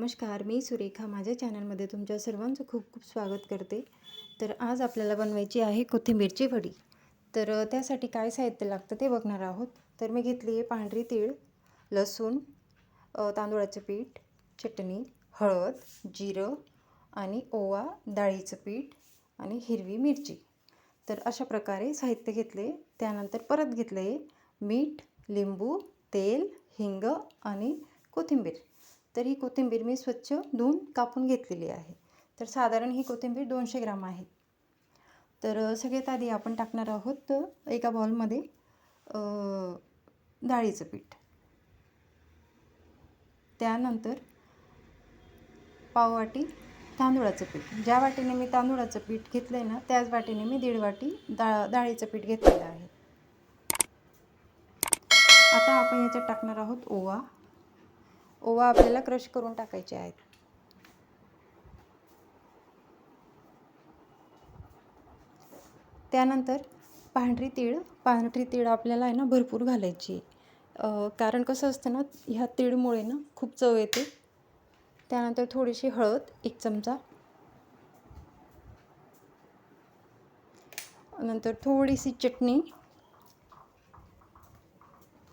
नमस्कार, मी सुरेखा माझ्या चॅनलमध्ये तुमच्या सर्वांचं खूप खूप स्वागत करते। तर आज आपल्याला बनवायची आहे कोथिंबीरची वडी। तर त्यासाठी काय साहित्य लागतं ते बघणार आहोत। तर मी घेतली आहे पांढरी तीळ, लसूण, तांदूळाचं पीठ, चटणी, हळद, जिरं आणि ओवा, डाळीचं पीठ आणि हिरवी मिरची। तर अशा प्रकारे साहित्य घेतले। त्यानंतर परत घेतले मीठ, लिंबू, तेल, हिंग आणि कोथिंबीर। तर ही कोथिंबीर मी स्वच्छ धुवून कापून घेतलेली आहे। तर साधारण ही कोथिंबीर 200 ग्राम आहे। तर सगळ्यात आधी आपण टाकणार आहोत एका बाउलमध्ये डाळीचं पीठ, त्यानंतर पाव वाटी तांदूळाचं पीठ। ज्या वाटीने मी तांदूळाचं पीठ घेतलं आहे ना, त्याच वाटीने मी 1.5 वाटी डाळीचं पीठ घेतलेलं आहे। आता आपण याच्यात टाकणार आहोत ओवा। ओवा आपल्याला क्रश करून टाकायचे आहेत। त्यानंतर पांढरी तीळ आपल्याला आहे ना भरपूर घालायची, कारण कसं असतं ना, ह्या तीळमुळे ना खूप चव येते। त्यानंतर थोडीशी हळद, 1 चमचा, नंतर थोडीशी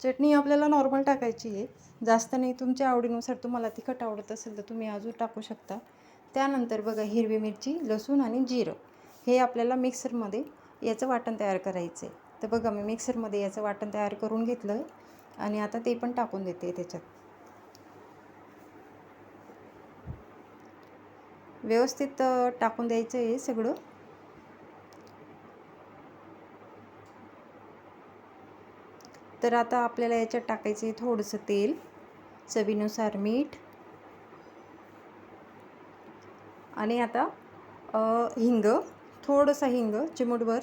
चटणी आपल्याला नॉर्मल टाकायची आहे, जास्त नाही। तुमच्या आवडीनुसार तुम्हाला तिखट आवडत असेल तर तुम्ही अजून टाकू शकता। त्यानंतर बघा हिरवी मिरची, लसूण आणि जिरं हे आपल्याला मिक्सरमध्ये याचं वाटण तयार करायचं आहे। तर बघा मी मिक्सरमध्ये याचं वाटण तयार करून घेतलं आहे आणि आता ते पण टाकून देते त्याच्यात। व्यवस्थित टाकून द्यायचं आहे सगळं। तर आता आपल्याला याच्यात टाकायचं आहे थोडंसं तेल, चवीनुसार मीठ आणि आता हिंग, थोडंसं हिंग, चिमूटभर,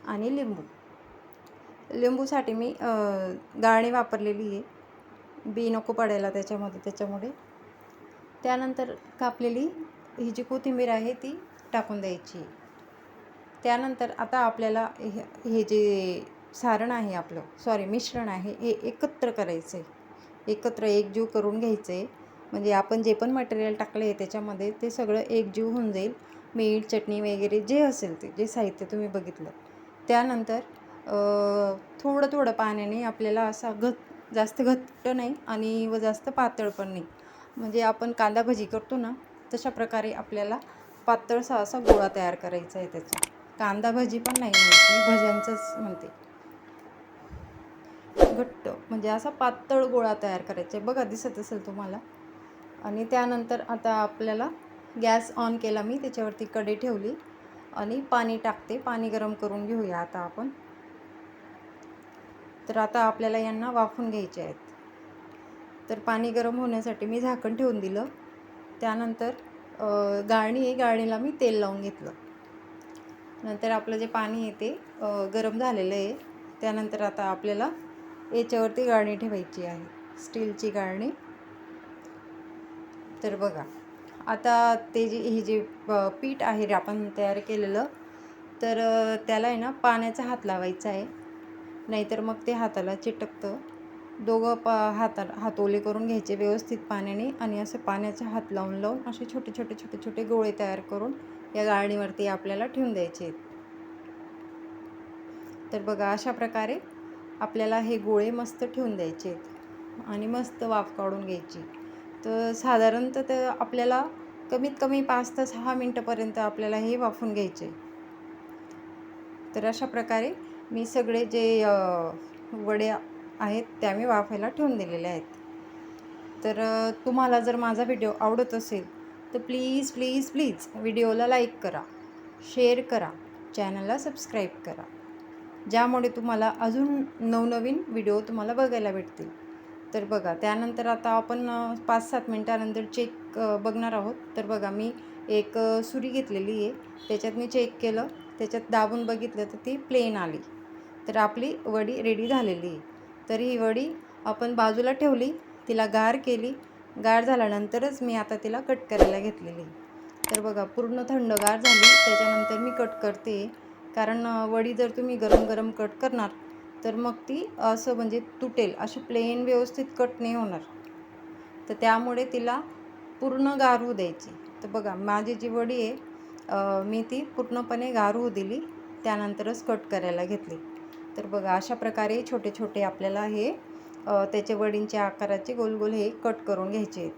आणि लिंबूसाठी मी गाळणी वापरलेली आहे, बी नको पडायला त्याच्यामुळे। त्यानंतर कापलेली ही जी कोथिंबीर आहे ती टाकून द्यायची। त्यानंतर आता आपल्याला हे जे सारण आहे मिश्रण आहे हे एकत्र करायचं आहे, एकत्र एकजीव करून घ्यायचं आहे। म्हणजे आपण जे पण मटेरियल टाकलं आहे त्याच्यामध्ये ते सगळं एकजीव होऊन जाईल। मीठ, चटणी वगैरे जे असेल ते जे साहित्य तुम्ही बघितलं। त्यानंतर थोडं थोडं पाण्याने आपल्याला असा जास्त घट्ट नाही आणि जास्त पातळ पण नाही, म्हणजे आपण कांदा भजी करतो ना तशा प्रकारे आपल्याला पातळसा असा गोळा तयार करायचा आहे त्याचा। कांदा भजी पण नाही म्हणत मी, भज्यांचंच म्हणते। घट्ट म्हणजे असा पातळ गोळा तयार करायचा आहे, बघा दिसत असेल तुम्हाला। आणि त्यानंतर आता आपल्याला गॅस ऑन केला मी, त्याच्यावरती कढई ठेवली आणि पाणी टाकते। पाणी गरम करून घेऊया आता आपण। तर आता आपल्याला यांना वाफून घ्यायचे आहेत। तर पाणी गरम होण्यासाठी मी झाकण ठेवून दिलं। त्यानंतर गाळणीला मी तेल लावून घेतलं। नंतर आपलं जे पाणी आहे ते गरम झालेलं आहे। त्यानंतर आता आपल्याला याच्यावरती गाळणी ठेवायची आहे, स्टीलची गाळणी। तर बघा आता हे जे पीठ आहे आपण तयार केलेलं, तर त्याला आहे ना पाण्याचा हात लावायचा आहे, नाहीतर मग ते हाताला चिटकतं। दोघं हात ओले करून घ्यायचे व्यवस्थित पाण्याने आणि असं पाण्याचा हात लावून असे छोटे छोटे गोळे तयार करून या गाळणीवरती आपल्याला ठेवून द्यायचे आहेत। तर बघा अशा प्रकारे आपल्याला हे गोळे मस्त ठेवून द्यायचे आहेत आणि मस्त वाफ काढून घ्यायची। तर साधारणतः ते आपल्याला कमीत कमी 5 ते 6 मिनटापर्यंत आपल्याला हे वाफून घ्यायचे। तर अशा प्रकारे मी सगळे जे वड्या आहेत त्या मी वाफायला ठेवून दिलेल्या आहेत। तर तुम्हाला जर माझा व्हिडिओ आवडत असेल तर प्लीज प्लीज प्लीज व्हिडिओला लाईक करा, शेअर करा, चॅनलला सबस्क्राईब करा, ज्यामुळे तुम्हाला अजून नवनवीन व्हिडिओ तुम्हाला बघायला भेटतील। तर बघा त्यानंतर आता आपण 5-7 मिनटानंतर चेक बघणार आहोत। तर बघा मी एक सुरी घेतलेली आहे, त्याच्यात मी चेक केलं, त्याच्यात दाबून बघितलं तर ती प्लेन आली। तर आपली वडी रेडी झालेली आहे। तर ही वडी आपण बाजूला ठेवली, तिला गार केली। गार झाल्यानंतरच मी आता तिला कट करायला घेतलेली। तर बघा पूर्ण थंडगार झाली, त्याच्यानंतर मी कट करते। कारण वडी जर तुम्ही गरम गरम कट करणार तर मग ती असं म्हणजे तुटेल, अशी प्लेन व्यवस्थित कट नाही होणार। तर त्यामुळे तिला पूर्ण गार होऊ द्यायची. तर बघा माझी जी वडी आहे मी ती पूर्णपणे गार होऊ दिली, त्यानंतरच कट करायला घेतली. तर बघा अशा प्रकारे छोटे छोटे आपल्याला हे त्याचे वडींच्या आकाराचे गोल गोल हे कट करून घ्यायचे आहेत.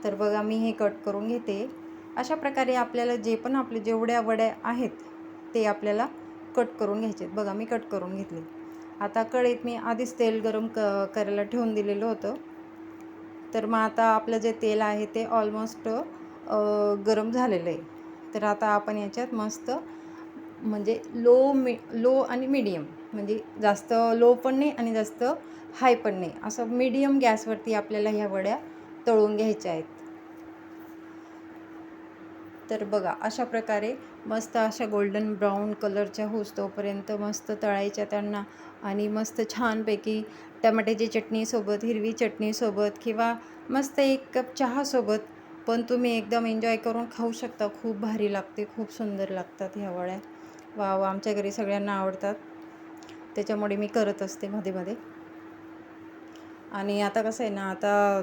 तर बघा मी हे कट करून घेते. अशा प्रकारे आपल्याला जे पण आपले जेवढ्या वड्या आहेत ते आपल्याला कट करून घ्यायचे आहेत. बघा मी कट करून घेतले. आता कढईत मी आधीच तेल गरम करायला ठेवून दिलेलं होतं. तर मग आता आपलं जे तेल आहे ते ऑलमोस्ट गरम झालेलं आहे. तर आता आपण याच्यात मस्त म्हणजे लो आणि मीडियम, म्हणजे जास्त लो पण नाही आणि जास्त हाय पण नाही, असं मीडियम गॅसवरती आपल्याला ह्या वड्या तळून घ्यायच्या आहेत. तर बघा अशा प्रकारे मस्त अशा गोल्डन ब्राऊन कलरच्या होईस्तोपर्यंत मस्त तळायच्या त्यांना. आणि मस्त छानपैकी टमाट्याची चटणीसोबत, हिरवी चटणीसोबत किंवा मस्त 1 कप चहासोबत पण तुम्ही एकदम एन्जॉय करून खाऊ शकता. खूप भारी लागते, खूप सुंदर लागतात ह्या वड्या. वाव, आमच्या घरी सगळ्यांना आवडतात, त्याच्यामुळे मी करत असते मध्ये मध्ये. आणि आता कसं आहे ना, आता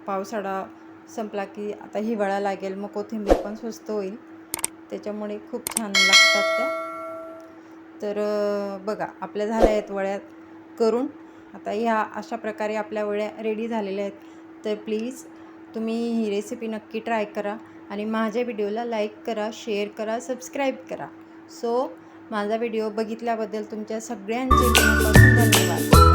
पावसाळा संपला की आता हिवाळा लागेल, मग कोथिंबीर पण स्वस्त होईल, त्याच्यामुळे खूप छान लागतात त्या. तर बघा आपल्या झाल्या आहेत वड्या करून. आता ह्या अशा प्रकारे आपल्या वड्या रेडी झालेल्या आहेत. तर प्लीज तुम्ही ही रेसिपी नक्की ट्राय करा आणि माझ्या व्हिडिओला लाईक करा, शेअर करा, सबस्क्राईब करा. सो माझा व्हिडिओ बघितल्याबद्दल तुमच्या सगळ्यांचे मनापासून धन्यवाद.